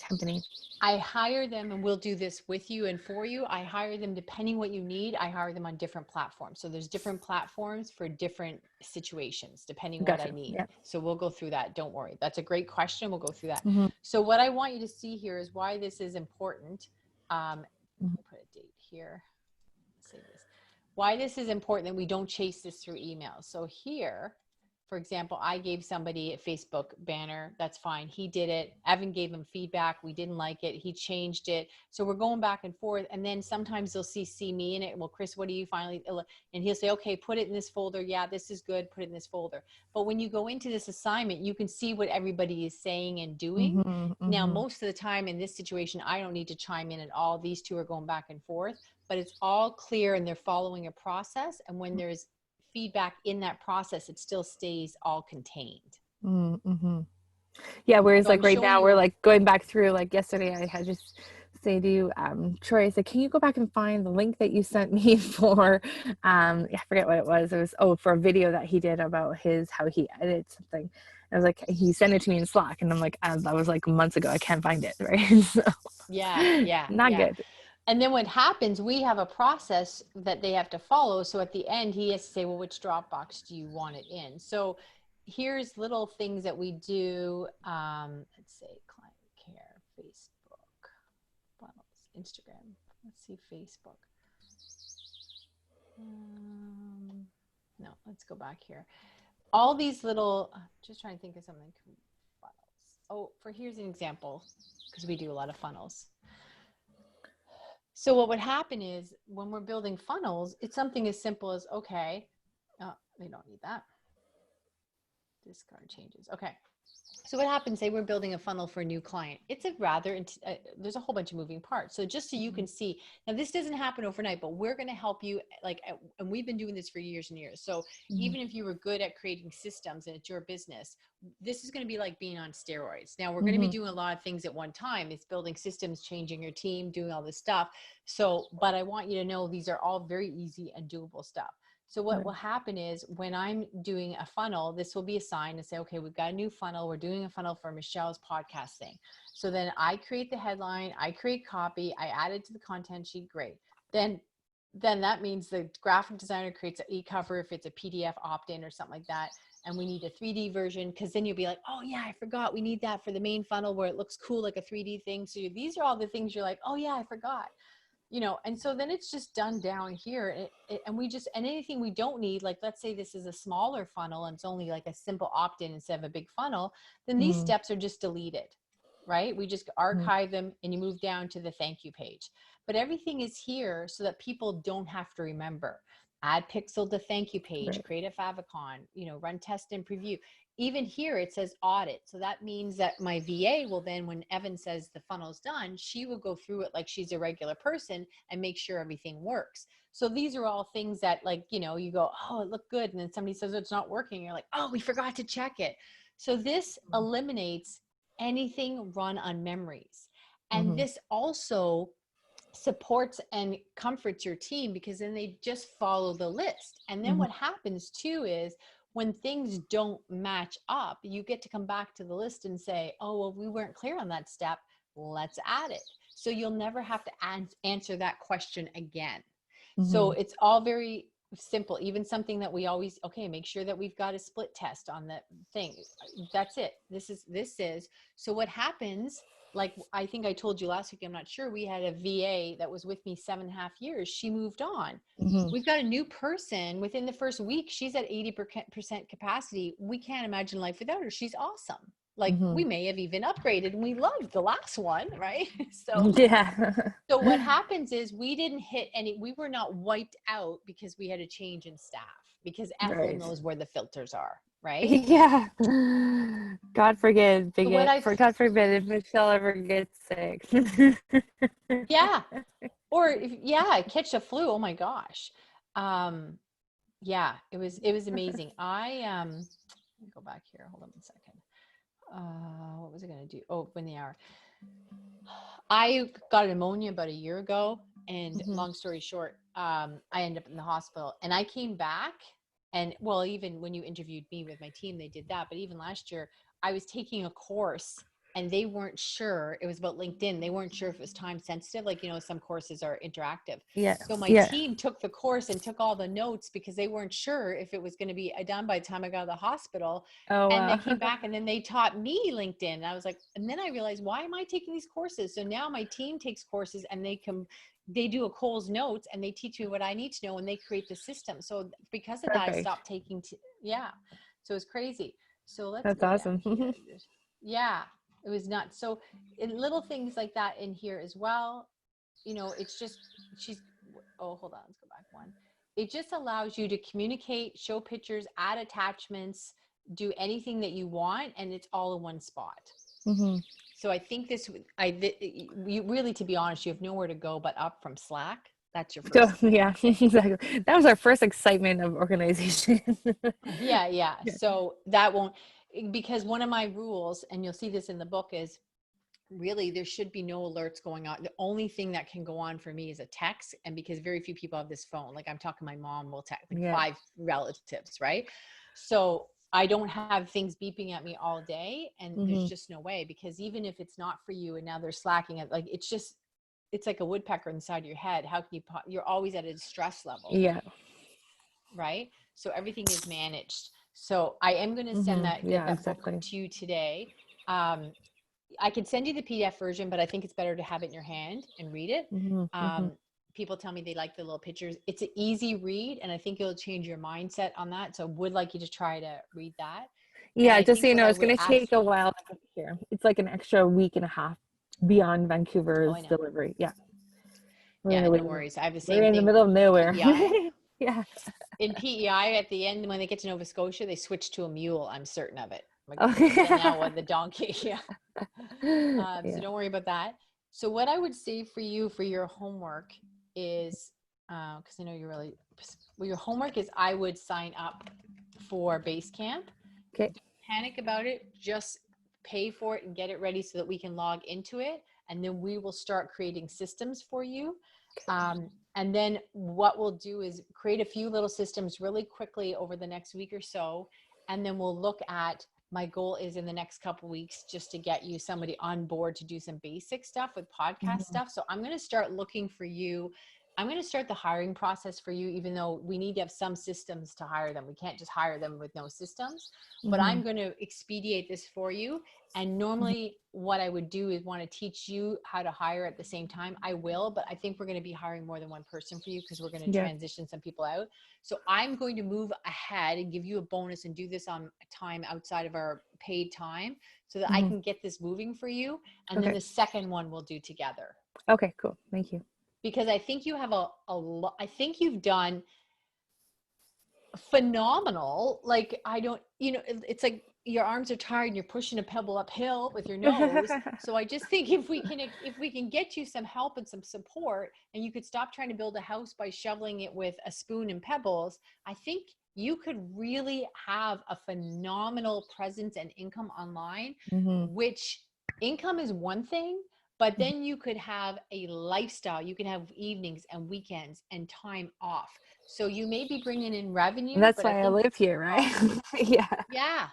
company? I hire them, and we'll do this with you and for you. I hire them depending what you need. I hire them on different platforms. So there's different platforms for different situations, depending what I need. Yeah. So we'll go through that. Don't worry. That's a great question. We'll go through that. So what I want you to see here is why this is important. I'll put a date here. Save this. Why this is important that we don't chase this through email. So here, for example, I gave somebody a Facebook banner. That's fine. He did it. Evan gave him feedback. We didn't like it. He changed it. So we're going back and forth. And then sometimes they'll see me in it. Well, Chris, what do you finally, and he'll say, okay, put it in this folder. Yeah, this is good. Put it in this folder. But when you go into this assignment, you can see what everybody is saying and doing. Now, most of the time in this situation, I don't need to chime in at all. These two are going back and forth, but it's all clear and they're following a process. And when there's feedback in that process, it still stays all contained. Yeah, whereas So like right now we're like going back through, like yesterday I had just say to you, Troy, I said, can you go back and find the link that you sent me for I forget what it was. It was for a video that he did about how he edited something. I was like, he sent it to me in Slack, and I'm like, that was like months ago, I can't find it, right? So not good. And then what happens, we have a process that they have to follow. So at the end, he has to say, well, which Dropbox do you want it in? So here's little things that we do. Let's say client care, Facebook, funnels, Instagram. Let's see, Facebook. No, let's go back here. All these little, just trying to think of something. Funnels. Here's an example, because we do a lot of funnels. So what would happen is when we're building funnels, it's something as simple as, okay, they don't need that. Discard changes. Okay. So what happens, say we're building a funnel for a new client. It's there's a whole bunch of moving parts. So just so you can see, now this doesn't happen overnight, but we're going to help you, and we've been doing this for years and years. So even if you were good at creating systems and it's your business, this is going to be like being on steroids. Now we're going to be doing a lot of things at one time. It's building systems, changing your team, doing all this stuff. So, but I want you to know these are all very easy and doable stuff. So what will happen is when I'm doing a funnel, this will be assigned and say, okay, we've got a new funnel. We're doing a funnel for Michelle's podcast thing. So then I create the headline, I create copy, I add it to the content sheet. Great. Then that means the graphic designer creates an e-cover if it's a PDF opt-in or something like that. And we need a 3D version, because then you'll be like, oh yeah, I forgot. We need that for the main funnel where it looks cool, like a 3D thing. So these are all the things you're like, oh yeah, I forgot. And so then it's just done down here, and anything we don't need, like let's say this is a smaller funnel and it's only like a simple opt-in instead of a big funnel, then these steps are just deleted, right? We just archive them and you move down to the thank you page. But everything is here so that people don't have to remember. Add pixel to thank you page, create a favicon, run test and preview. Even here it says audit. So that means that my VA will then, when Evan says the funnel's done, she will go through it like she's a regular person and make sure everything works. So these are all things that you go, oh, it looked good. And then somebody says it's not working. You're like, oh, we forgot to check it. So this eliminates anything run on memories. And this also supports and comforts your team, because then they just follow the list. And then what happens too is when things don't match up, you get to come back to the list and say, oh, well, we weren't clear on that step. Let's add it. So you'll never have to answer that question again. So it's all very simple. Even something that we always, make sure that we've got a split test on that thing. That's it. This is. So what happens, like I think I told you last week, I'm not sure, we had a VA that was with me 7.5 years. She moved on. We've got a new person within the first week. She's at 80% capacity. We can't imagine life without her. She's awesome. Like we may have even upgraded, and we loved the last one, right? So so what happens is we didn't hit we were not wiped out because we had a change in staff, because Ethel knows where the filters are. Right? Yeah. God forbid God forbid if Michelle ever gets sick. Yeah. Or catch a flu. Oh my gosh. Yeah, it was amazing. Let me go back here. Hold on one second. What was I going to do? Oh, in the hour. I got pneumonia about a year ago, and long story short, I ended up in the hospital, and I came back. And well, even when you interviewed me with my team, they did that. But even last year, I was taking a course and they weren't sure. It was about LinkedIn. They weren't sure if it was time sensitive. Like, some courses are interactive. Yeah. So my team took the course and took all the notes because they weren't sure if it was going to be done by the time I got to the hospital. Oh, and they came back and then they taught me LinkedIn. And I was like, and then I realized, why am I taking these courses? So now my team takes courses and they do a Cole's notes and they teach me what I need to know and they create the system. So because of that, I stopped taking, So it's crazy. So let's That's go awesome. down here. Yeah, it was nuts. So in little things like that in here as well, it's just, hold on, let's go back one. It just allows you to communicate, show pictures, add attachments, do anything that you want, and it's all in one spot. Mm-hmm. So I think you really, to be honest, you have nowhere to go but up from Slack. That's your first. Yeah, exactly. That was our first excitement of organization. Yeah. So that won't, because one of my rules, and you'll see this in the book, is really there should be no alerts going on. The only thing that can go on for me is a text. And because very few people have this phone, like I'm talking, my mom will text like 5 relatives, right? So I don't have things beeping at me all day, and there's just no way, because even if it's not for you and now they're slacking it, like it's like a woodpecker inside your head. How can you're always at a stress level. Yeah. Right. So everything is managed. So I am going to send that book to you today. I can send you the PDF version, but I think it's better to have it in your hand and read it. People tell me they like the little pictures. It's an easy read, and I think it'll change your mindset on that. So I would like you to try to read that. Yeah, just so you know, it's going to take a while to get here. It's like an extra week and a half beyond Vancouver's delivery. Yeah. No worries. I have the same thing. We're in the middle of nowhere. Yeah. In PEI, at the end, when they get to Nova Scotia, they switch to a mule. I'm certain of it. Now with the donkey. Yeah. So don't worry about that. So what I would say for you for your homework is, because I know you're really, your homework is I would sign up for Basecamp. Okay. Don't panic about it. Just pay for it and get it ready so that we can log into it. And then we will start creating systems for you. And then what we'll do is create a few little systems really quickly over the next week or so. And then we'll look at, my goal is in the next couple of weeks just to get you somebody on board to do some basic stuff with podcast stuff. So I'm going to start looking for you. I'm going to start the hiring process for you, even though we need to have some systems to hire them. We can't just hire them with no systems, but I'm going to expedite this for you. And normally what I would do is want to teach you how to hire at the same time. I will, but I think we're going to be hiring more than one person for you, because we're going to transition some people out. So I'm going to move ahead and give you a bonus and do this on time outside of our paid time so that I can get this moving for you. And then the second one we'll do together. Okay, cool. Thank you. Because I think you have a lot, I think you've done phenomenal. Like, it's like your arms are tired and you're pushing a pebble uphill with your nose. So I just think if we can get you some help and some support, and you could stop trying to build a house by shoveling it with a spoon and pebbles, I think you could really have a phenomenal presence and income online, which income is one thing, but then you could have a lifestyle. You can have evenings and weekends and time off. So you may be bringing in revenue. And that's why I live here, right? Yeah.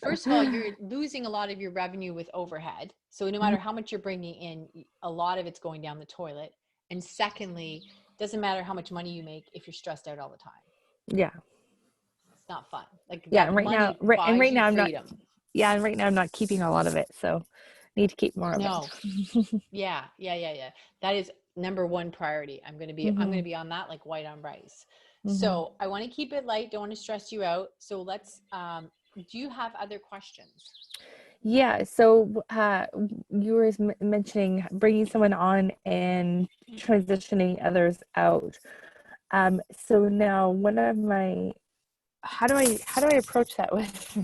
First of all, you're losing a lot of your revenue with overhead. So no matter how much you're bringing in, a lot of it's going down the toilet. And secondly, doesn't matter how much money you make if you're stressed out all the time. Yeah. It's not fun. Like, yeah, and right now I'm not. Yeah, and right now I'm not keeping a lot of it, so need to keep more of it. Yeah. That is number one priority. I'm going to be on that like white on rice. So I want to keep it light. Don't want to stress you out. So let's, do you have other questions? Yeah. So you were mentioning bringing someone on and transitioning others out. So now how do I approach that with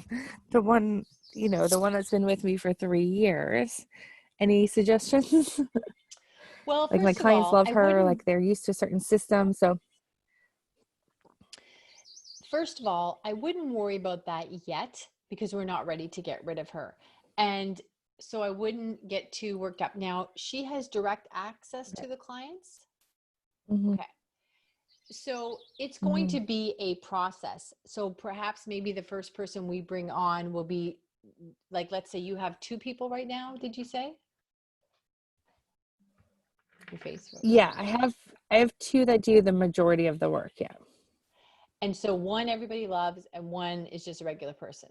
the one that's been with me for 3 years? Any suggestions? Well, like my clients love her, like they're used to certain systems. So first of all, I wouldn't worry about that yet, because we're not ready to get rid of her. And so I wouldn't get too worked up. Now, she has direct access to the clients. Okay. So it's going to be a process. So perhaps maybe the first person we bring on will be, like, let's say you have 2 people right now, did you say? Your face. Yeah, I have 2 that do the majority of the work. Yeah. And so one everybody loves and one is just a regular person.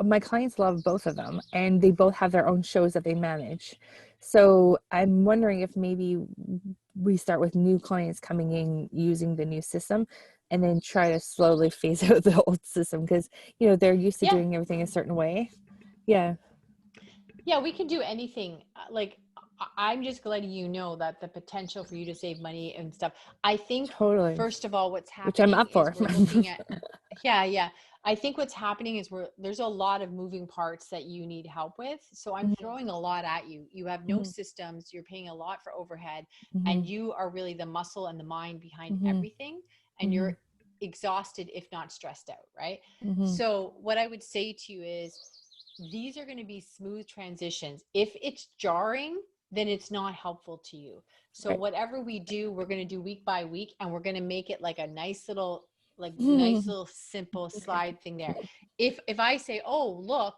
My clients love both of them, and they both have their own shows that they manage. So I'm wondering if maybe we start with new clients coming in using the new system. and then try to slowly phase out the old system because, you know, they're used to Yeah. doing everything a certain way. Yeah. Yeah, we can do anything. Like, I'm just letting you know that the potential for you to save money and stuff. I think, Totally. first of all, what's Which I'm happening up is for. we're looking at, yeah. I think what's happening is there's a lot of moving parts that you need help with. So I'm Mhm, throwing a lot at you. You have no mhm, systems, you're paying a lot for overhead, and mhm, you are really the muscle and the mind behind mhm, everything. And mhm, you're exhausted, if not stressed out, right? mhm. So what I would say to you is, these are going to be smooth transitions. If it's jarring, then it's not helpful to you. So Right. whatever we do, we're going to do week by week, and we're going to make it like a nice little simple slide thing there. If I say, oh, look,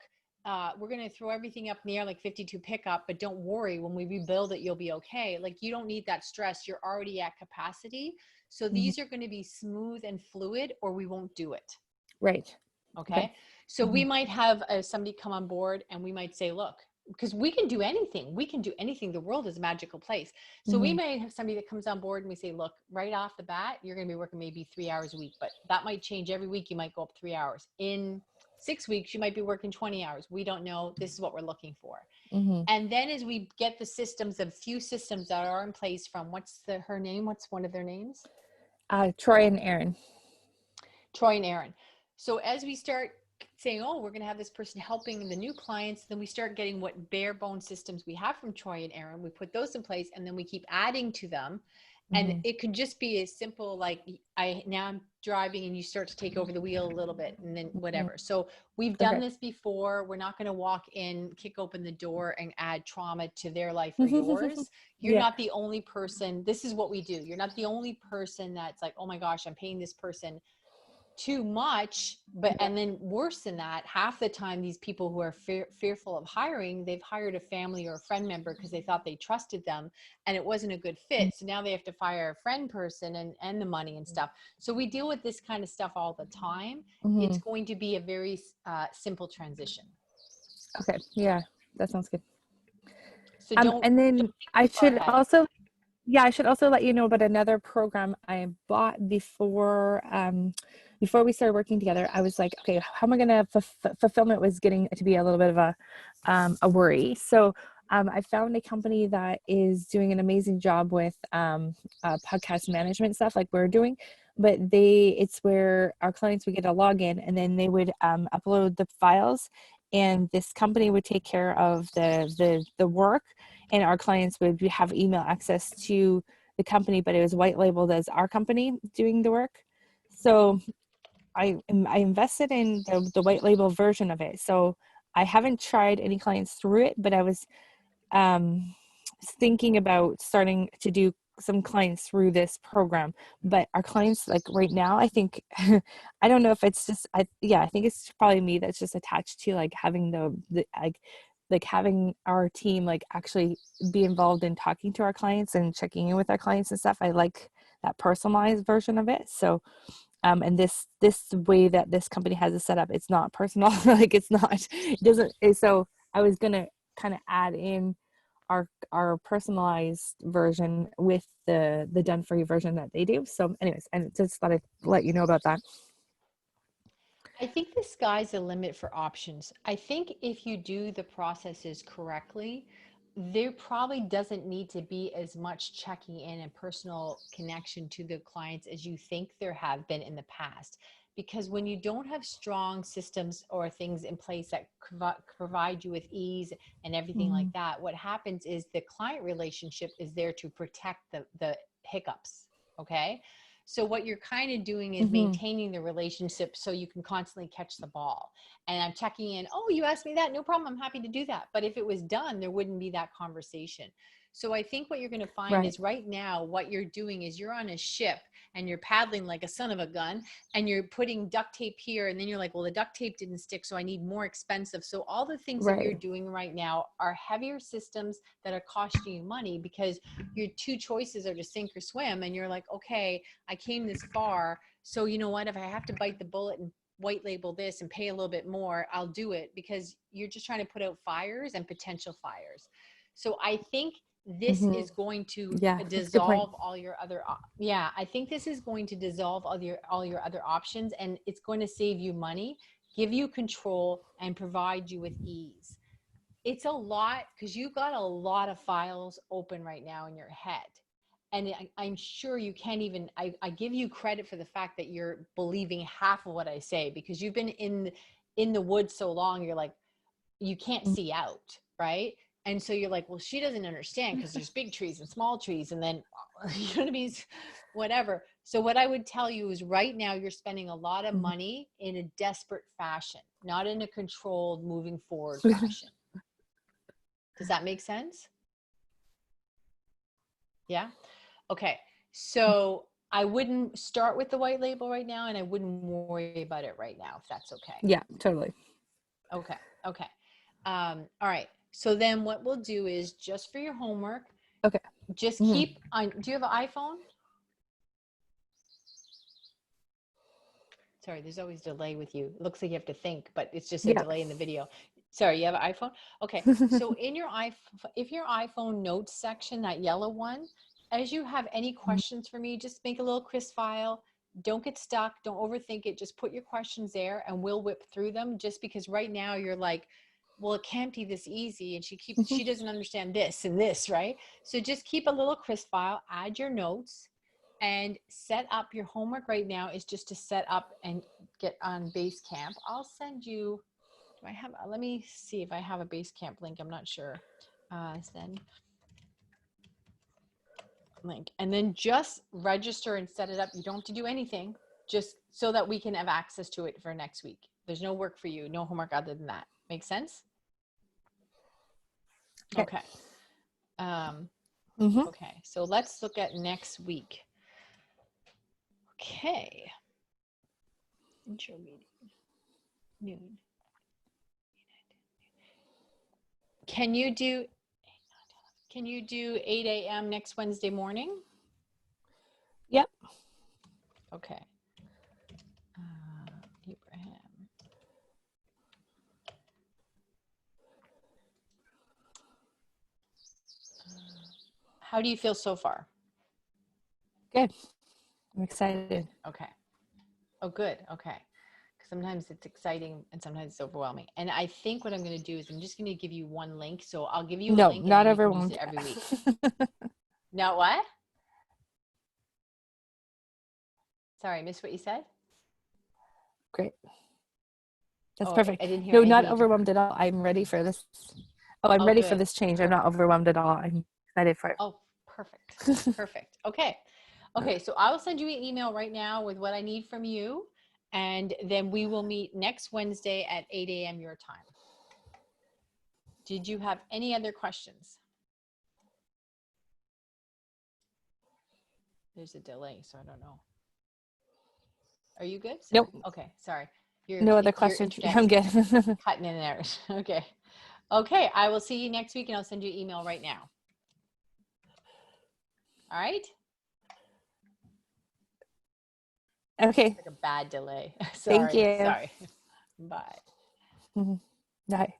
we're going to throw everything up in the air like 52 pickup, but don't worry, when we rebuild it, you'll be okay. Like, you don't need that stress. You're already at capacity. So Mhm. these are going to be smooth and fluid, or we won't do it. Right. Okay. Okay. So we Mhm, might have somebody come on board, and we might say, look, because we can do anything. We can do anything. The world is a magical place. So we mhm, might have somebody that comes on board, and we say, look, right off the bat, you're going to be working maybe 3 hours a week, but that might change every week. You might go up 3 hours. In 6 weeks, you might be working 20 hours. We don't know. This is what we're looking for. mhm. And then as we get the systems, of few systems that are in place from, her name? What's one of their names? Troy and Aaron. Troy and Aaron. So as we start saying, oh, we're going to have this person helping the new clients, then we start getting what bare bone systems we have from Troy and Aaron. We put those in place, and then we keep adding to them. And Mhm. it could just be as simple like, I'm driving, and you start to take over the wheel a little bit, and then Mhm. whatever. So we've done Okay. this before. We're not going to walk in, kick open the door, and add trauma to their life or yours. You're Yeah. not the only person. This is what we do. You're not the only person that's like, oh my gosh, I'm paying this person too much. But Yeah. and then worse than that, half the time these people who are fearful of hiring, they've hired a family or a friend member because they thought they trusted them, and it wasn't a good fit, so now they have to fire a friend person and the money and stuff. So we deal with this kind of stuff all the time. It's Mhm. going to be a very simple transition. Okay. Yeah. That sounds good. So don't And then think I too far should ahead. also, yeah, I should also let you know about another program I bought before we started working together. I was like, okay, how am I gonna fulfillment was getting to be a little bit of a worry. So I found a company that is doing an amazing job with podcast management stuff like we're doing, but it's where our clients would get a login and then they would upload the files, and this company would take care of the work, and our clients would have email access to the company, but it was white labeled as our company doing the work. So I invested in the white label version of it. So I haven't tried any clients through it, but I was um, thinking about starting to do some clients through this program. But our clients, like right now, I think I don't know if it's just I think it's probably me that's just attached to like having the like having our team like actually be involved in talking to our clients and checking in with our clients and stuff. I like that personalized version of it. So and this way that this company has it set up, it's not personal. Like it's not, it doesn't, so I was gonna kind of add in our personalized version with the done for you version that they do. So anyways, and just thought I'd let you know about that. I think the sky's the limit for options. I think if you do the processes correctly, there probably doesn't need to be as much checking in and personal connection to the clients as you think there have been in the past. Because when you don't have strong systems or things in place that provide you with ease and everything like Mhm. that, what happens is the client relationship is there to protect the hiccups. Okay. So what you're kind of doing is Mhm. maintaining the relationship so you can constantly catch the ball. And I'm checking in, oh, you asked me that, no problem, I'm happy to do that. But if it was done, there wouldn't be that conversation. So I think what you're going to find Right. is right now what you're doing is you're on a ship and you're paddling like a son of a gun, and you're putting duct tape here, and then you're like, well, the duct tape didn't stick, so I need more expensive. So all the things that you're Right. doing right now are heavier systems that are costing you money, because your two choices are to sink or swim, and you're like, okay, I came this far, so you know what, if I have to bite the bullet and white label this and pay a little bit more, I'll do it, because you're just trying to put out fires and potential fires. So I think this Mhm. is going to Yeah, that's a good point. dissolve all your other yeah, I think this is going to dissolve all your other options, and it's going to save you money, give you control, and provide you with ease. It's a lot because you got a lot of files open right now in your head. And I'm sure you can't even, I give you credit for the fact that you're believing half of what I say, because you've been in the woods so long, you're like, you can't Mm. see out, right? And so you're like, well, she doesn't understand because there's big trees and small trees, and then you know what I mean, whatever. So what I would tell you is right now you're spending a lot of Mhm. money in a desperate fashion, not in a controlled moving forward fashion. Does that make sense? Yeah. Okay. So I wouldn't start with the white label right now, and I wouldn't worry about it right now, if that's okay. Yeah, totally. Okay. Okay. All right. So then what we'll do is, just for your homework, Okay. just Mhm. keep on. Do you have an iPhone? Sorry, there's always delay with you. It looks like you have to think, but it's just a Yeah. delay in the video. Sorry, you have an iPhone? Okay. So in your iPhone, if your iPhone notes section, that yellow one, as you have any questions for me, just make a little Chris file. Don't get stuck. Don't overthink it. Just put your questions there and we'll whip through them, just because right now you're like, well, it can't be this easy. And she doesn't understand this and this, right? So just keep a little Chris file, add your notes, and set up. Your homework right now is just to set up and get on Basecamp. I'll send you, do I have, let me see if I have a Basecamp link. I'm not sure. Send link. And then just register and set it up. You don't have to do anything, just so that we can have access to it for next week. There's no work for you, no homework other than that. Make sense? Okay. Okay. Mhm. Okay, so let's look at next week. Okay. Intro meeting, noon. Can you do 8 a.m. next Wednesday morning? Yep. Okay. Abraham. How do you feel so far? Good. I'm excited. Okay. Oh, good. Okay. Sometimes it's exciting and sometimes it's overwhelming. And I think what I'm going to do is I'm just going to give you one link. So I'll give you a No, link and not then you can use overwhelmed. it every week. Now what? Sorry, I missed what you said. Great. That's Oh, perfect. I didn't hear No, not anything. overwhelmed at all. I'm ready for this. Oh, I'm Oh, ready for good. this change. I'm not overwhelmed at all. I'm excited for it. Oh, perfect. Perfect. Okay. Okay. So I will send you an email right now with what I need from you. And then we will meet next Wednesday at 8 a.m. your time. Did you have any other questions? There's a delay, so I don't know. Are you good? Sorry. Nope. Okay. Sorry. No other Your questions. internet I'm good. cutting in there. Okay. Okay. I will see you next week and I'll send you an email right now. All right. Okay. It's like a bad delay. Thank Sorry. you. Sorry. Bye. Bye.